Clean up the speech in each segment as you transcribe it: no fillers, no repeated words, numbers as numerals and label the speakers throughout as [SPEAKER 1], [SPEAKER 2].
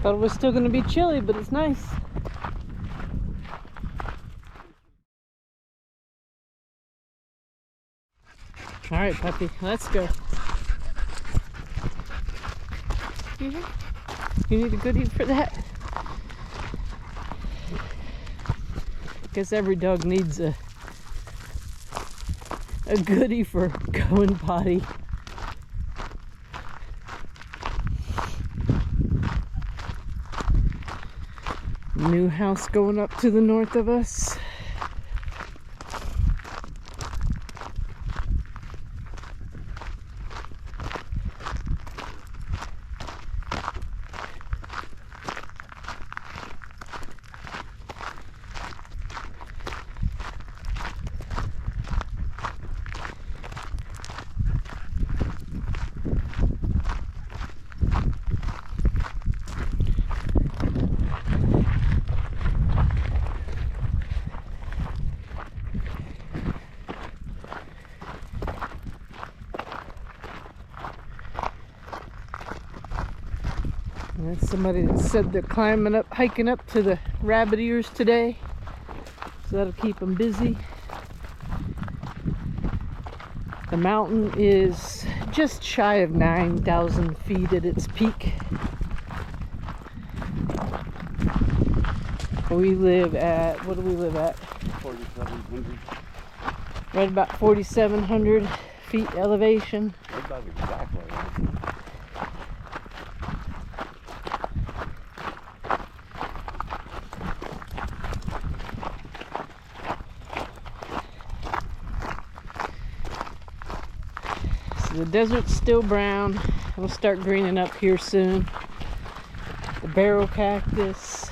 [SPEAKER 1] Thought it was still going to be chilly, but it's nice. All right, puppy, let's go. You need a goodie for that? Guess every dog needs a goodie for going potty. New house going up to the north of us. That's somebody that said they're hiking up to the rabbit ears today. So that'll keep them busy. The mountain is just shy of 9,000 feet at its peak. We live at, what do we live at?
[SPEAKER 2] 4,700.
[SPEAKER 1] Right about 4,700 feet elevation.
[SPEAKER 2] About exactly.
[SPEAKER 1] The desert's still brown. It'll start greening up here soon. The barrel cactus,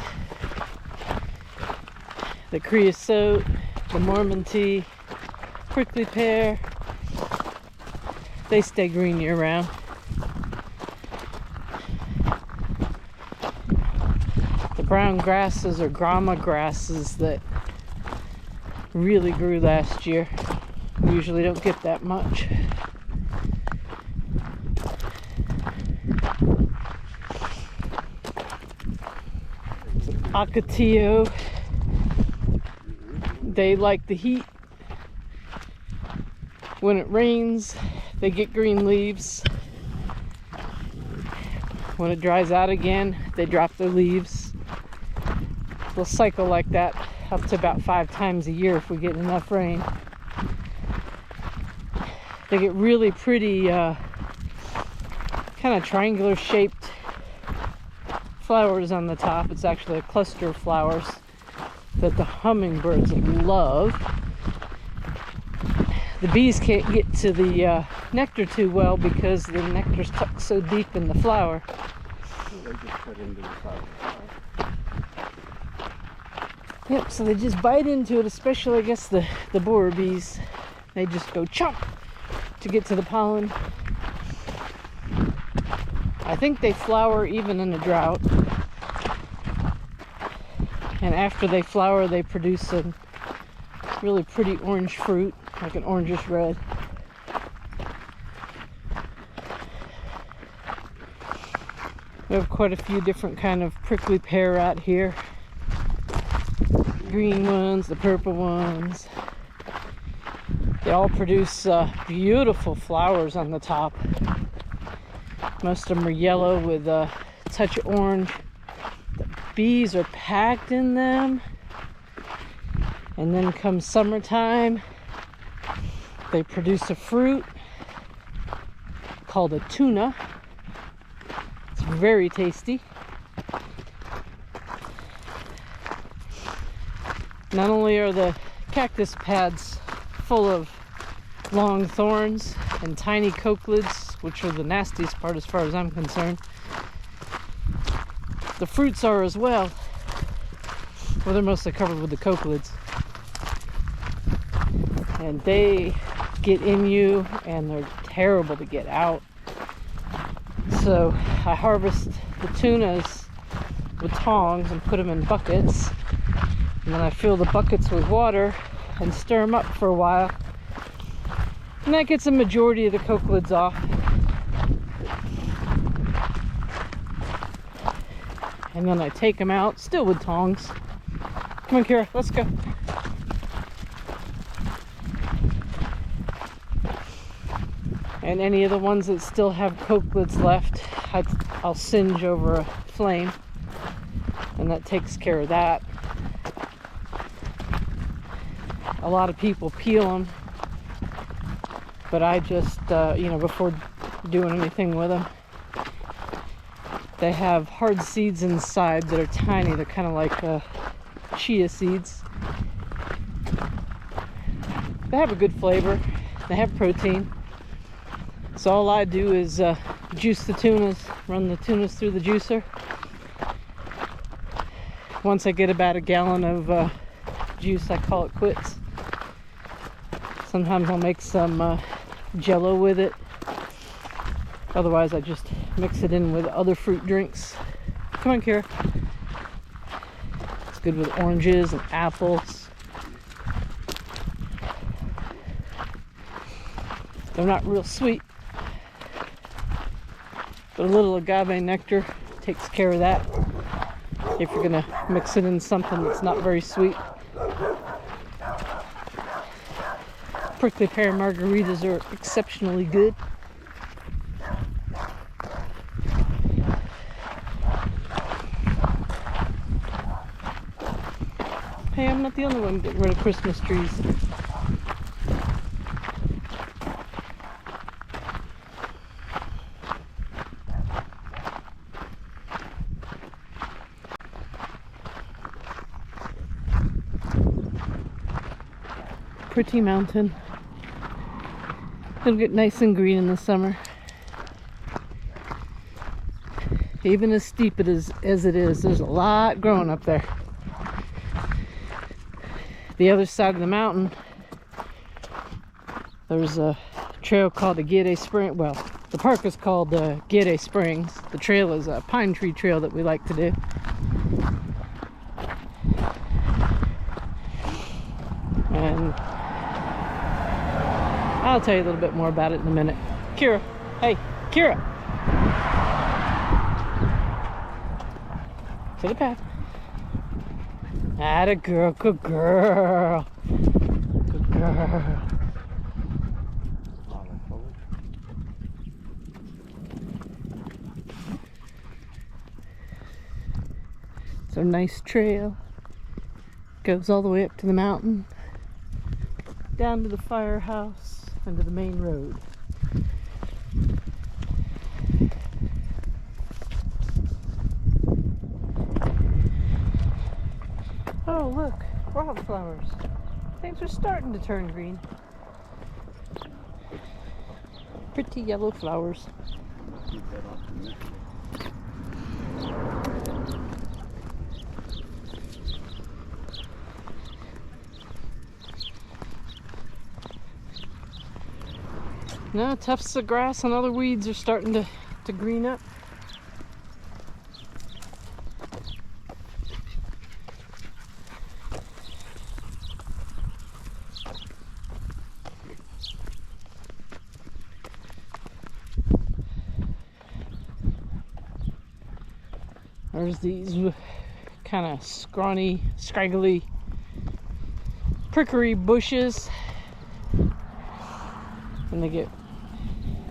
[SPEAKER 1] the creosote, the Mormon tea, prickly pear, they stay green year round. The brown grasses are grama grasses that really grew last year. We usually don't get that much. Ocotillo, they like the heat. When it rains, they get green leaves. When it dries out again, they drop their leaves. They'll cycle like that up to about 5 times a year if we get enough rain. They get really pretty, kind of triangular shaped flowers on the top. It's actually a cluster of flowers that the hummingbirds love. The bees can't get to the nectar too well because the nectar's tucked so deep in the flower.
[SPEAKER 2] They just cut into the flower.
[SPEAKER 1] Yep, so they just bite into it, especially I guess the borer bees. They just go chomp to get to the pollen. I think they flower even in a drought. And after they flower, they produce a really pretty orange fruit, like an orangish red. We have quite a few different kind of prickly pear out here. Green ones, the purple ones. They all produce beautiful flowers on the top. Most of them are yellow with a touch of orange. The bees are packed in them. And then comes summertime, they produce a fruit called a tuna. It's very tasty. Not only are the cactus pads full of long thorns and tiny cochlids, which are the nastiest part as far as I'm concerned, the fruits are as well. Well, they're mostly covered with the cochlids. And they get in you and they're terrible to get out. So I harvest the tunas with tongs and put them in buckets. And then I fill the buckets with water and stir them up for a while. And that gets the majority of the cochlids off. And then I take them out, still with tongs. Come on, Kira, let's go. And any of the ones that still have cokelets left, I'll singe over a flame, and that takes care of that. A lot of people peel them, but I just, before doing anything with them, they have hard seeds inside that are tiny. They're kind of like chia seeds. They have a good flavor. They have protein. So all I do is juice the tunas, run the tunas through the juicer. Once I get about a gallon of juice, I call it quits. Sometimes I'll make some jello with it. Otherwise, I just mix it in with other fruit drinks. Come on, Kira. It's good with oranges and apples. They're not real sweet, but a little agave nectar takes care of that if you're gonna mix it in something that's not very sweet. Prickly pear margaritas are exceptionally good. Hey, I'm not the only one getting rid of Christmas trees. Pretty mountain. It'll get nice and green in the summer. Even as steep as it is, there's a lot growing up there. The other side of the mountain, there's a trail called the Gede Spring. Well, the park is called Gede Springs. The trail is a pine tree trail that we like to do. And I'll tell you a little bit more about it in a minute. Kira, hey, Kira. To the path. Atta girl, good girl. Good girl. It's a nice trail. Goes all the way up to the mountain, down to the firehouse, and to the main road. Oh, look, wildflowers. Things are starting to turn green. Pretty yellow flowers. Now tufts of grass and other weeds are starting to green up. There's these kind of scrawny, scraggly, prickery bushes. And they get,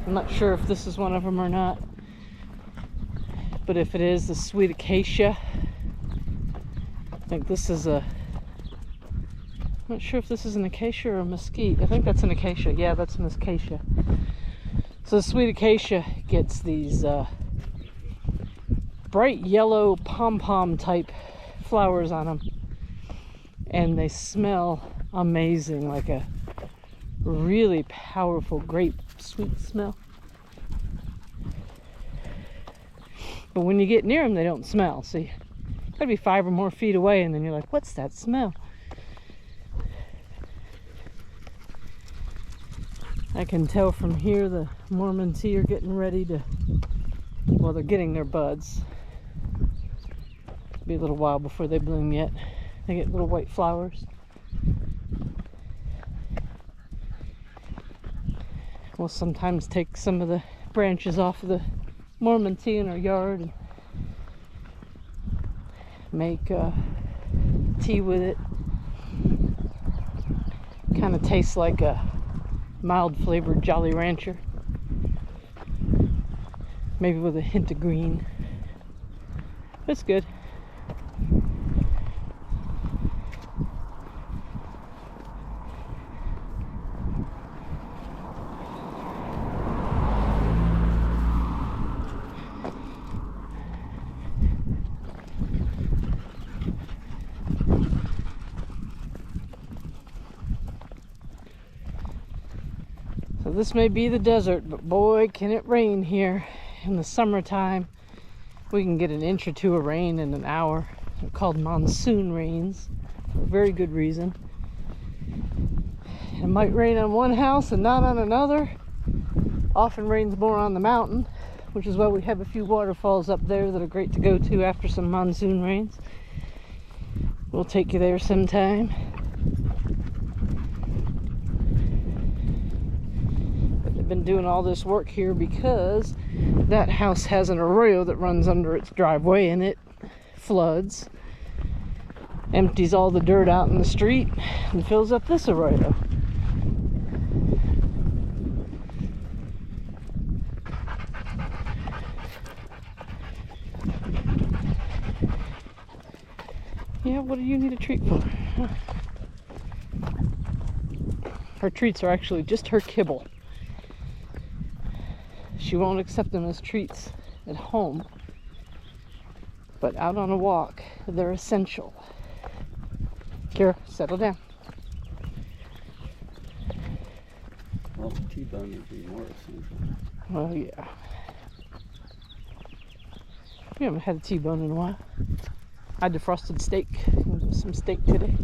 [SPEAKER 1] I'm not sure if this is one of them or not, but if it is, the sweet acacia. I think this is a, I'm not sure if this is an acacia or a mesquite. I think that's an acacia. Yeah, that's an acacia. So the sweet acacia gets these bright yellow pom-pom type flowers on them, and they smell amazing, like a really powerful grape sweet smell. But when you get near them, they don't smell. So you gotta be 5 or more feet away, and then you're like, what's that smell? I can tell from here the Mormon tea are getting ready to, well, they're getting their buds. Be a little while before they bloom yet. They get little white flowers. We'll sometimes take some of the branches off of the Mormon tea in our yard and make tea with it. Kind of tastes like a mild flavored Jolly Rancher, maybe with a hint of green. It's good. So this may be the desert, but boy, can it rain here. In the summertime, we can get an inch or two of rain in an hour. They're called monsoon rains for a very good reason. It might rain on one house and not on another. Often rains more on the mountain, which is why we have a few waterfalls up there that are great to go to after some monsoon rains. We'll take you there sometime. But they've been doing all this work here because that house has an arroyo that runs under its driveway, and it floods, empties all the dirt out in the street, and fills up this arroyo. Yeah, what do you need a treat for? Her treats are actually just her kibble. She won't accept them as treats at home, but out on a walk, they're essential. Kira, settle down.
[SPEAKER 2] Well, the T-bone would be more essential.
[SPEAKER 1] Well, yeah. We haven't had a T-bone in a while. I defrosted steak, some steak today.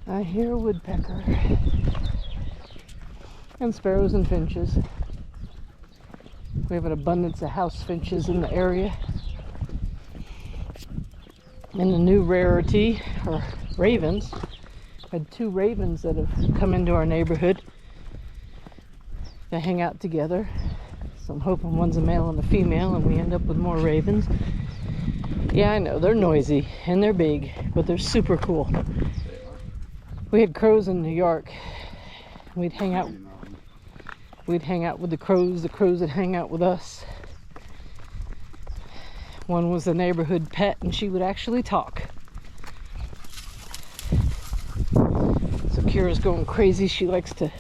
[SPEAKER 1] I hear a woodpecker. And sparrows and finches. We have an abundance of house finches in the area. And a new rarity are ravens. Had 2 ravens that have come into our neighborhood. They hang out together. So I'm hoping one's a male and a female, and we end up with more ravens. Yeah, I know, they're noisy and they're big, but they're super cool. We had crows in New York. We'd hang out with the crows would hang out with us. One was a neighborhood pet, and she would actually talk. So Kira's going crazy. She likes to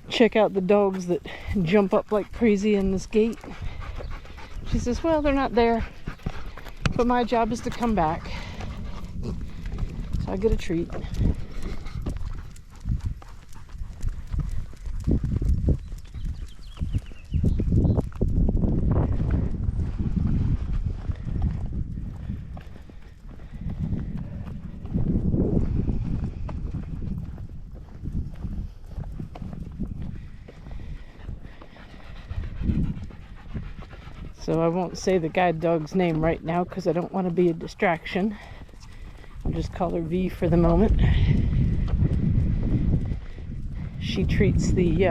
[SPEAKER 1] check out the dogs that jump up like crazy in this gate. She says, well, they're not there, but my job is to come back. So I get a treat. So I won't say the guide dog's name right now because I don't want to be a distraction. I'll just call her V for the moment. She treats the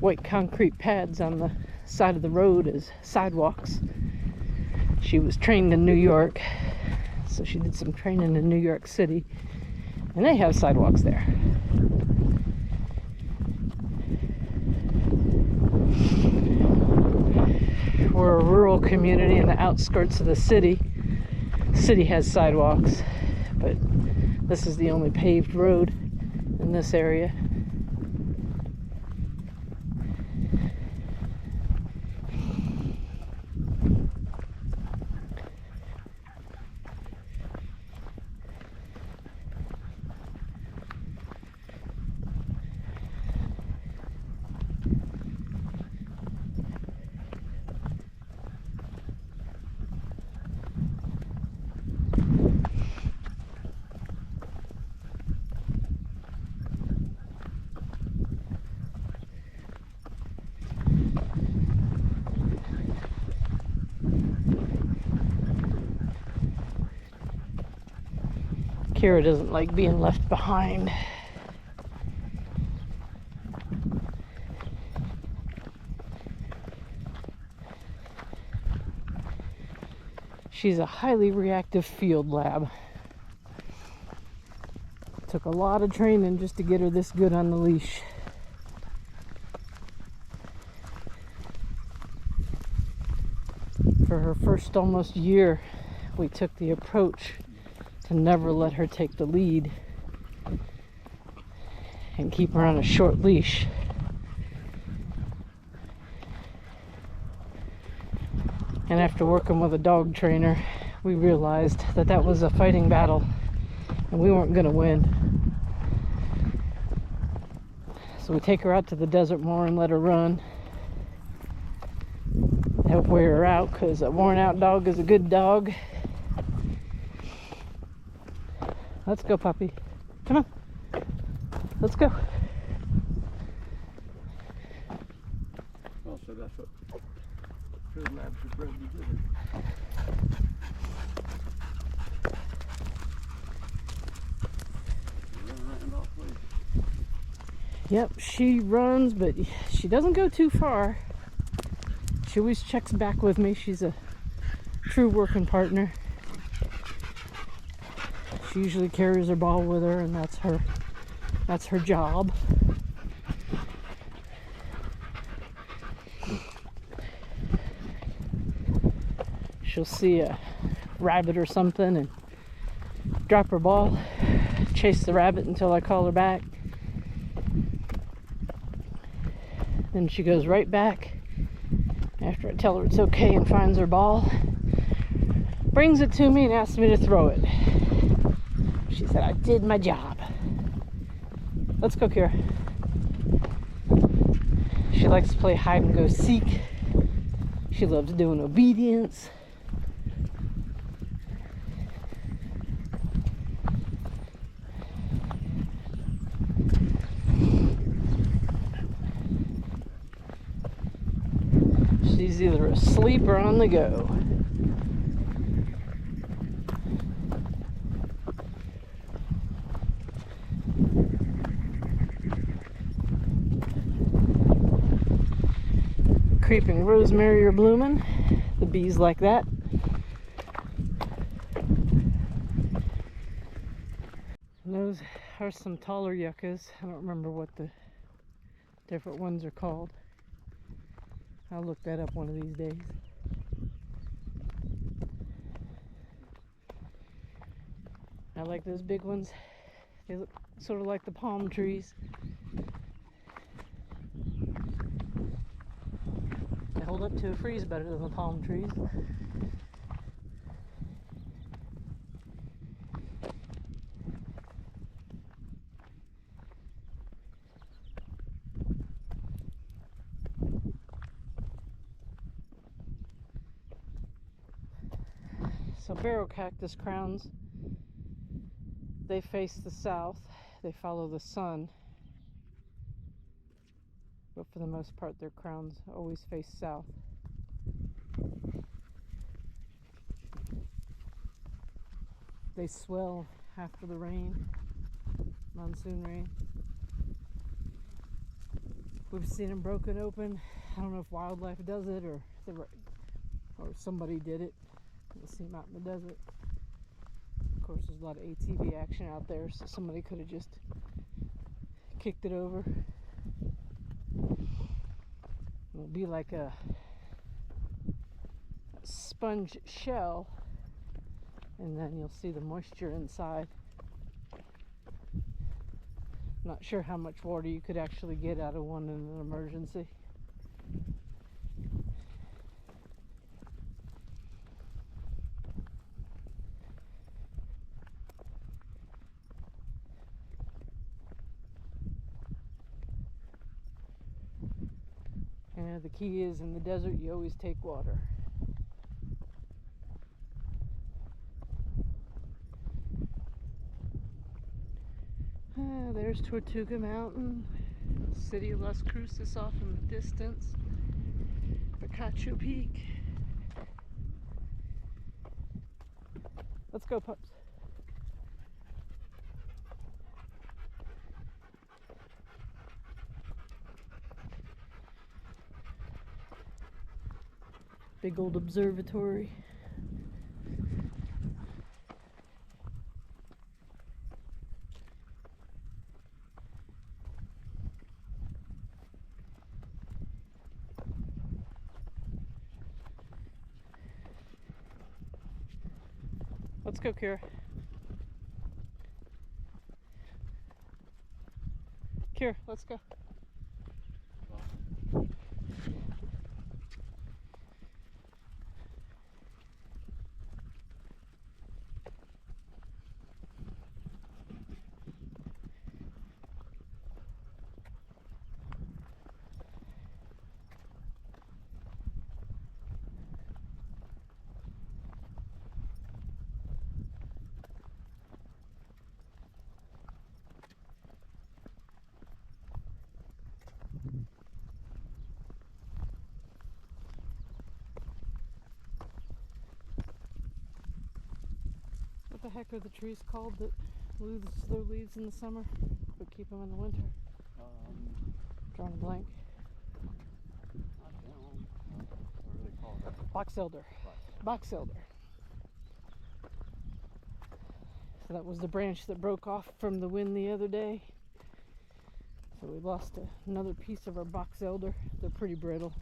[SPEAKER 1] white concrete pads on the side of the road as sidewalks. She was trained in New York, so she did some training in New York City, and they have sidewalks there. We're a rural community in the outskirts of the city. The city has sidewalks, but this is the only paved road in this area. Kira doesn't like being left behind. She's a highly reactive field lab. Took a lot of training just to get her this good on the leash. For her first almost year, we took the approach to never let her take the lead and keep her on a short leash. And after working with a dog trainer, we realized that that was a fighting battle and we weren't going to win. So we take her out to the desert more and let her run. Help wear her out, because a worn out dog is a good dog. Let's go, puppy. Come on. Let's go.
[SPEAKER 2] Oh, so that's what field labs are bred to do.
[SPEAKER 1] Yep, she runs, but she doesn't go too far. She always checks back with me. She's a true working partner. She usually carries her ball with her, and that's her job. She'll see a rabbit or something and drop her ball, chase the rabbit until I call her back. Then she goes right back after I tell her it's okay and finds her ball, brings it to me and asks me to throw it. She said, I did my job. Let's go, Kira. She likes to play hide and go seek. She loves doing obedience. She's either asleep or on the go. Creeping rosemary are blooming. The bees like that. And those are some taller yuccas. I don't remember what the different ones are called. I'll look that up one of these days. I like those big ones. They look sort of like the palm trees. They hold up to a freeze better than the palm trees. So barrel cactus crowns, they face the south, they follow the sun, but for the most part their crowns always face south. They swell after the rain, monsoon rain. We've seen them broken open. I don't know if wildlife does it or somebody did it. You'll see them out in the desert. Of course, there's a lot of ATV action out there, so somebody could have just kicked it over. It'll be like a sponge shell, and then you'll see the moisture inside. Not sure how much water you could actually get out of one in an emergency. And the key is, in the desert, you always take water. There's Tortuga Mountain, city of Las Cruces off in the distance, Picacho Peak. Let's go, pups. Big old observatory. Let's go, Kira. Kira, let's go. What the heck are the trees called that lose their leaves in the summer but keep them in the winter? Drawing a blank.
[SPEAKER 2] Not down. What do they call that?
[SPEAKER 1] Box elder. Box elder. So that was the branch that broke off from the wind the other day. So we lost another piece of our box elder. They're pretty brittle.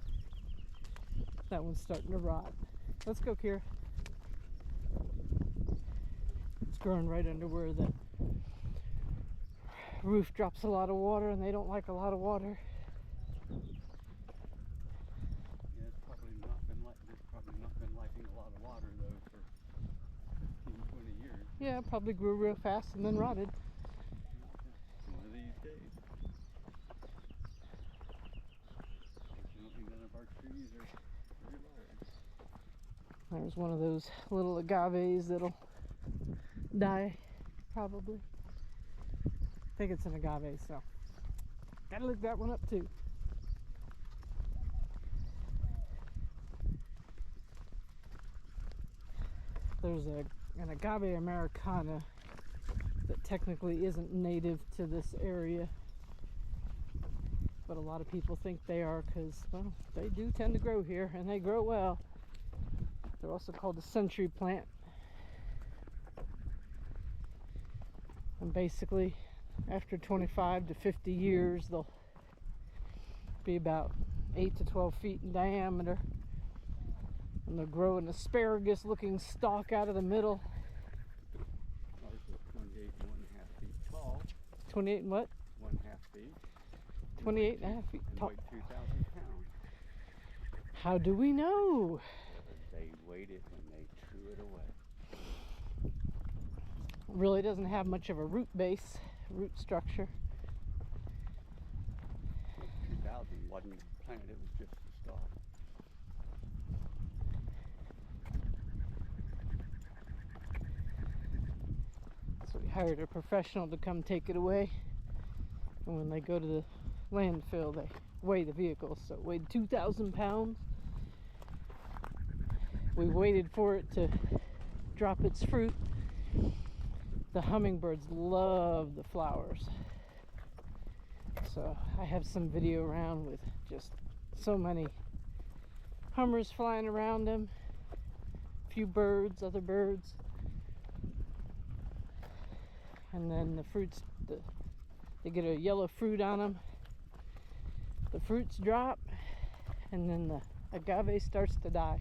[SPEAKER 1] That one's starting to rot. Let's go, Kira. It's growing right under where the roof drops a lot of water, and they don't like a lot of water.
[SPEAKER 2] Yeah, it's probably not been liking a lot of water though for 15, 20 years.
[SPEAKER 1] Yeah, it probably grew real fast and then rotted.
[SPEAKER 2] One of these days. Fortunately, none of our trees are very large.
[SPEAKER 1] There's one of those little agaves that'll die, probably. I think it's an agave, so gotta look that one up too. There's an agave Americana that technically isn't native to this area, but a lot of people think they are because, well, they do tend to grow here and they grow well. They're also called a century plant. And basically, after 25 to 50 years, they'll be about 8 to 12 feet in diameter. And they'll grow an asparagus-looking stalk out of the middle.
[SPEAKER 2] Ours is 28 1/2 feet tall.
[SPEAKER 1] 28 and what?
[SPEAKER 2] 1/2 feet.
[SPEAKER 1] 28 and a half feet
[SPEAKER 2] and
[SPEAKER 1] tall.
[SPEAKER 2] weighed 2,000 pounds.
[SPEAKER 1] How do we know?
[SPEAKER 2] They weighed it when they threw it away.
[SPEAKER 1] Really doesn't have much of a root base, root structure.
[SPEAKER 2] 2,000 wasn't planted, it was just a stalk.
[SPEAKER 1] So we hired a professional to come take it away. And when they go to the landfill, they weigh the vehicle. So it weighed 2,000 pounds. We waited for it to drop its fruit. The hummingbirds love the flowers. So I have some video around with just so many hummers flying around them. A few birds, other birds. And then the fruits, they get a yellow fruit on them. The fruits drop, and then the agave starts to die.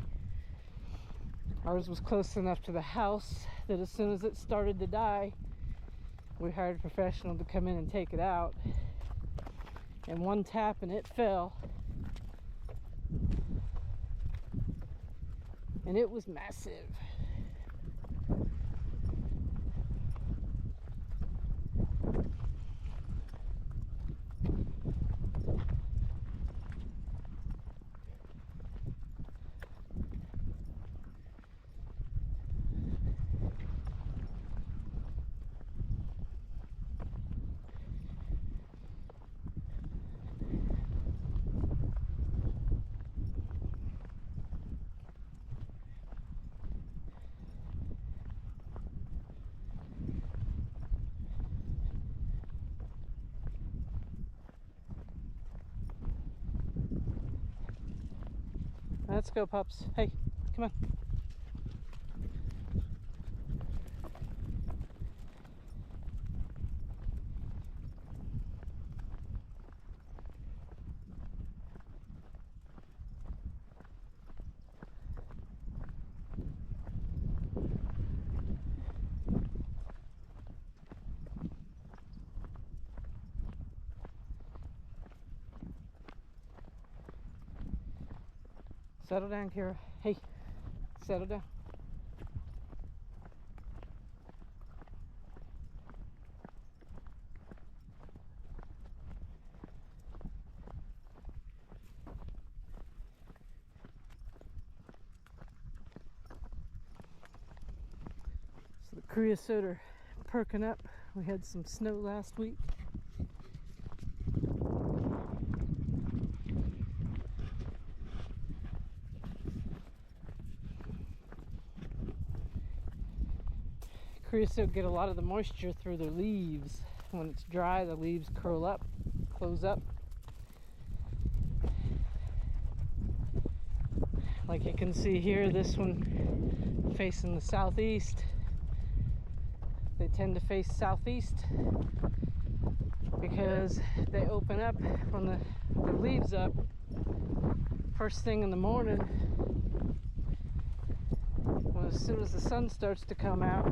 [SPEAKER 1] Ours was close enough to the house that as soon as it started to die, we hired a professional to come in and take it out. And one tap and it fell. And it was massive. Let's go, pups. Hey, come on. Settle down, Kara. Hey, settle down. So the creosote are perking up. We had some snow last week. Creosote get a lot of the moisture through their leaves. When it's dry, the leaves curl up, close up. Like you can see here, this one facing the southeast. They tend to face southeast because they open up when the leaves up first thing in the morning. Well, as soon as the sun starts to come out,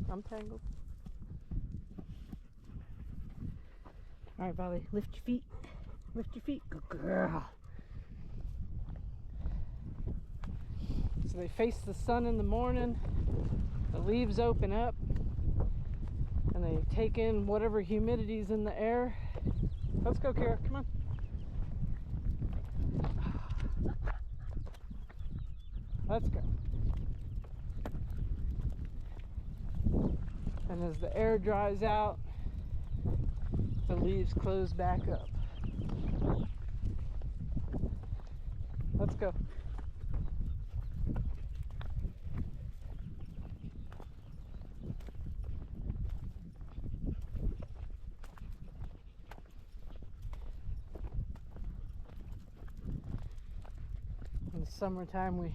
[SPEAKER 1] I'm tangled. All right, Valley, lift your feet. Good girl. So they face the sun in the morning, the leaves open up, and they take in whatever humidity's in the air. Let's go, Kara, come on. Let's go. And as the air dries out, the leaves close back up. Let's go. In the summertime, we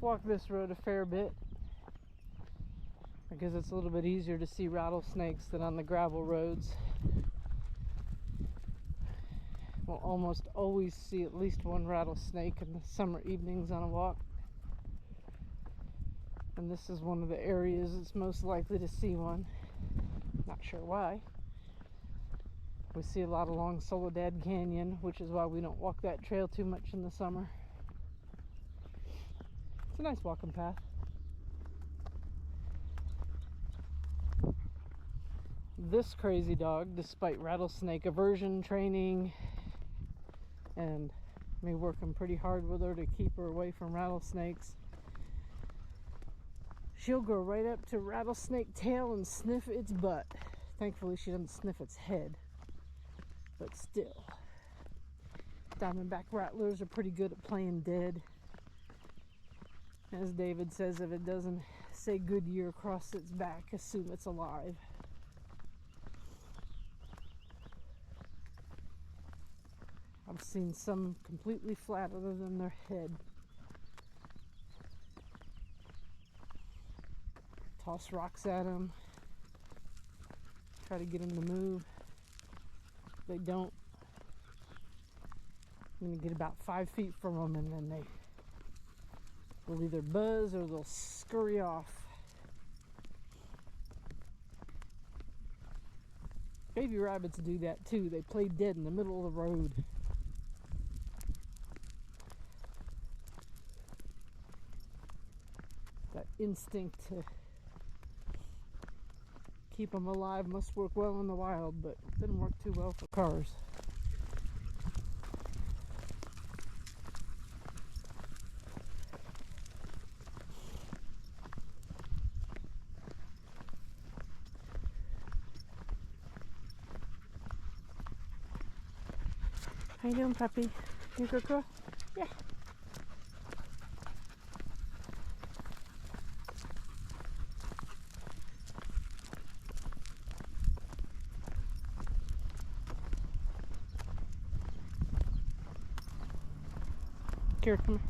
[SPEAKER 1] walk this road a fair bit because it's a little bit easier to see rattlesnakes than on the gravel roads. We'll almost always see at least one rattlesnake in the summer evenings on a walk. And this is one of the areas it's most likely to see one. Not sure why. We see a lot along Soledad Canyon, which is why we don't walk that trail too much in the summer. It's a nice walking path. This crazy dog, despite rattlesnake aversion training and me working pretty hard with her to keep her away from rattlesnakes, she'll go right up to rattlesnake tail and sniff its butt. Thankfully she doesn't sniff its head, but still. Diamondback rattlers are pretty good at playing dead. As David says, if it doesn't say Goodyear across its back, assume it's alive. I've seen some completely flat other than their head. Toss rocks at them. Try to get them to move. If they don't, I'm going to get about 5 feet from them and then they will either buzz or they'll scurry off. Baby rabbits do that too. They play dead in the middle of the road. That instinct to keep them alive must work well in the wild, but it didn't work too well for cars. How you doing, puppy? You a good girl? Yeah. Here, come here.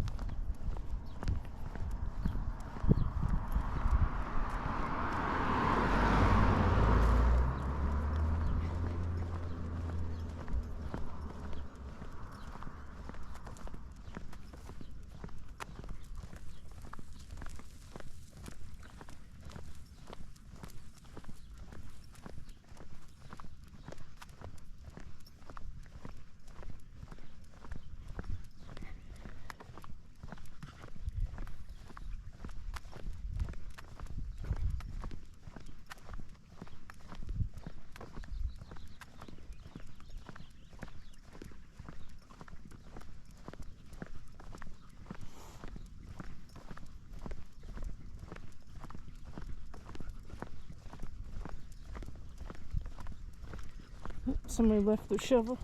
[SPEAKER 1] Somebody left their shovel.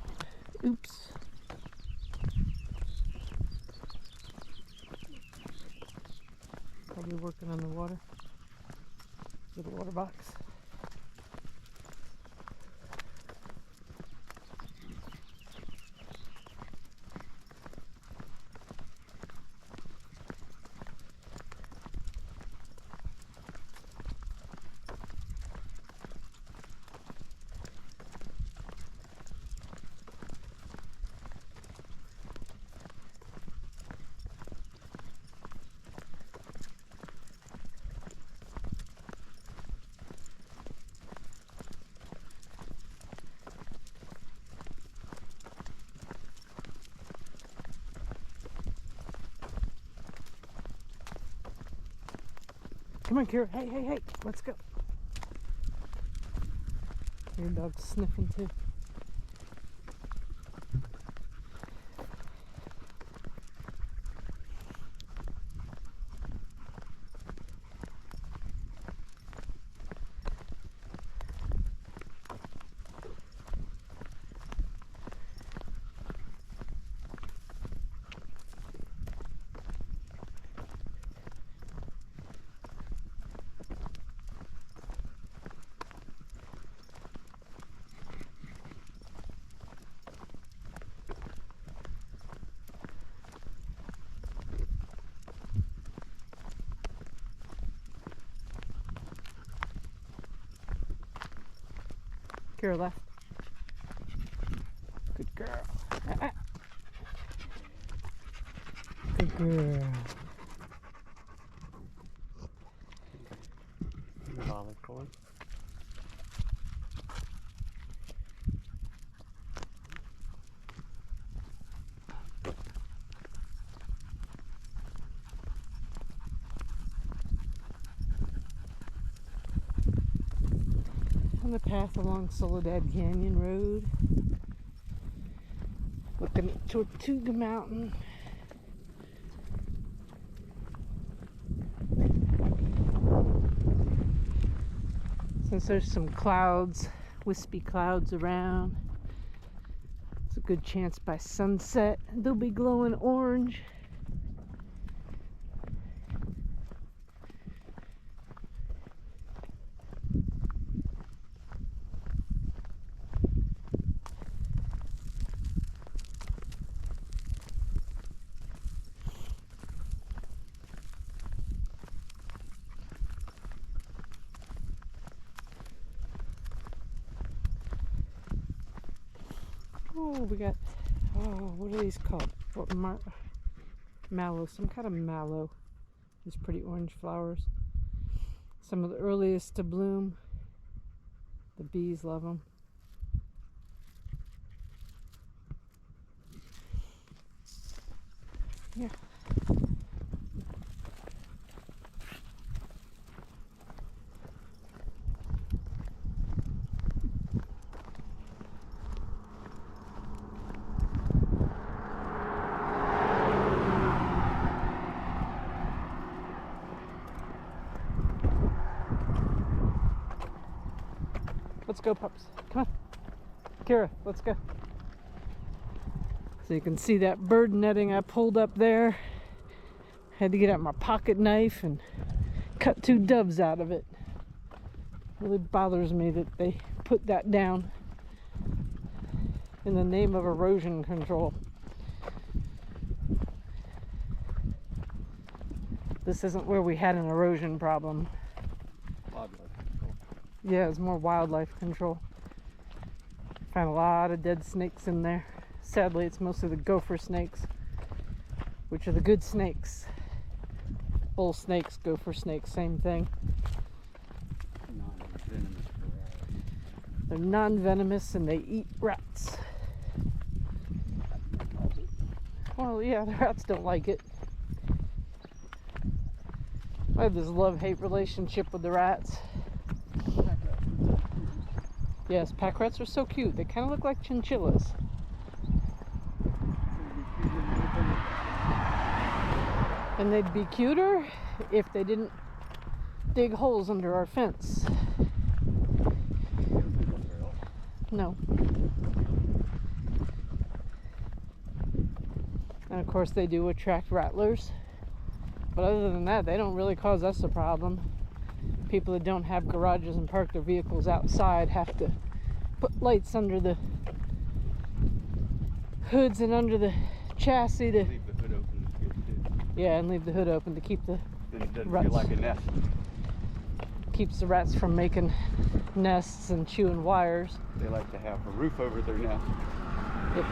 [SPEAKER 1] Oops. Probably working on the water. Little water box. Come on, Kira. Hey, hey, hey. Let's go. Your dog's sniffing too. Kira left. Good girl. Good girl.
[SPEAKER 2] Olive corn.
[SPEAKER 1] On the path along Soledad Canyon Road, looking at Tortuga Mountain. Since there's some clouds, wispy clouds around, it's a good chance by sunset they'll be glowing orange. Oh, we got, what are these called? Mallow, some kind of mallow. These pretty orange flowers. Some of the earliest to bloom. The bees love them. Yeah. Let's go, pups. Come on. Kira, let's go. So you can see that bird netting I pulled up there. Had to get out my pocket knife and cut 2 doves out of it. Really bothers me that they put that down in the name of erosion control. This isn't where we had an erosion problem.
[SPEAKER 2] Wildlife control.
[SPEAKER 1] Yeah, it's more wildlife control. Found a lot of dead snakes in there. Sadly, it's mostly the gopher snakes, which are the good snakes. Bull snakes, gopher snakes, same thing.
[SPEAKER 2] Non-venomous variety.
[SPEAKER 1] They're non-venomous and they eat rats. Well, yeah, the rats don't like it. I have this love-hate relationship with the rats. Yes, pack rats are so cute. They kind of look like chinchillas. And they'd be cuter if they didn't dig holes under our fence. No. And of course they do attract rattlers. But other than that, they don't really cause us a problem. People that don't have garages and park their vehicles outside have to put lights under the hoods and under the chassis to...
[SPEAKER 2] Leave the hood open is good too.
[SPEAKER 1] Yeah, and leave the hood open to keep the
[SPEAKER 2] Then it doesn't
[SPEAKER 1] rats.
[SPEAKER 2] feel like a nest.
[SPEAKER 1] Keeps the rats from making nests and chewing wires.
[SPEAKER 2] They like to have a roof over their nest.
[SPEAKER 1] Yep.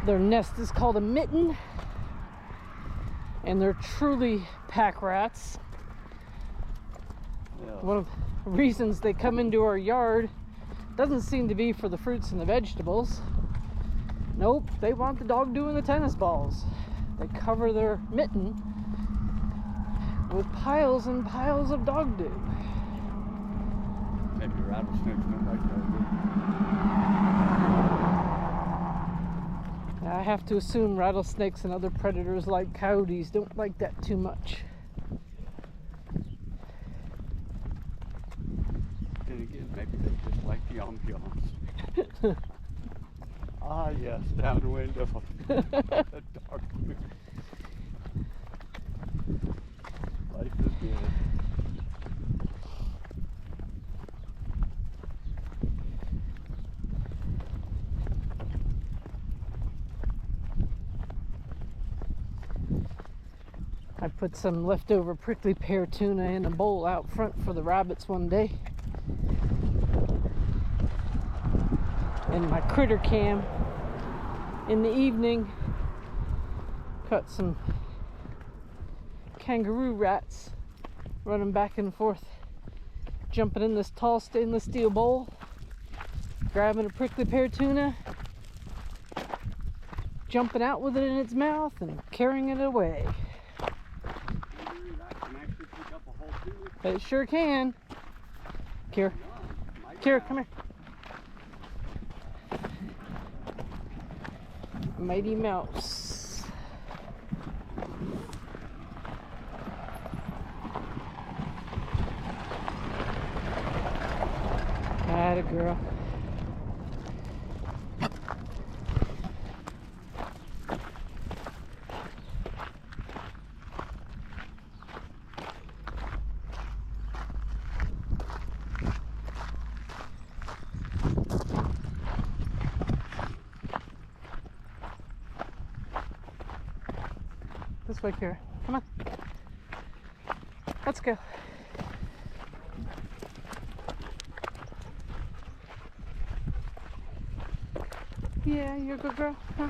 [SPEAKER 1] Their nest is called a mitten, and they're truly pack rats.
[SPEAKER 2] Yeah.
[SPEAKER 1] One of the reasons they come into our yard doesn't seem to be for the fruits and the vegetables. Nope, they want the dog doing the tennis balls. They cover their mitten with piles and piles of dog do.
[SPEAKER 2] Maybe rattlesnakes don't like that.
[SPEAKER 1] I have to assume rattlesnakes and other predators like coyotes don't like that too much.
[SPEAKER 2] Then again, maybe they just like the ambiance. Ah, yes, downwind of a dog. Life is good.
[SPEAKER 1] I put some leftover prickly pear tuna in a bowl out front for the rabbits one day. And my critter cam in the evening caught some kangaroo rats running back and forth, jumping in this tall stainless steel bowl, grabbing a prickly pear tuna, jumping out with it in its mouth and carrying it away.
[SPEAKER 2] That can actually pick up a whole tuna.
[SPEAKER 1] It sure can. Kira, Kira, come here. Mighty Mouse. Atta girl. This way, Kira. Come on. Let's go. Yeah, you're a good girl, huh?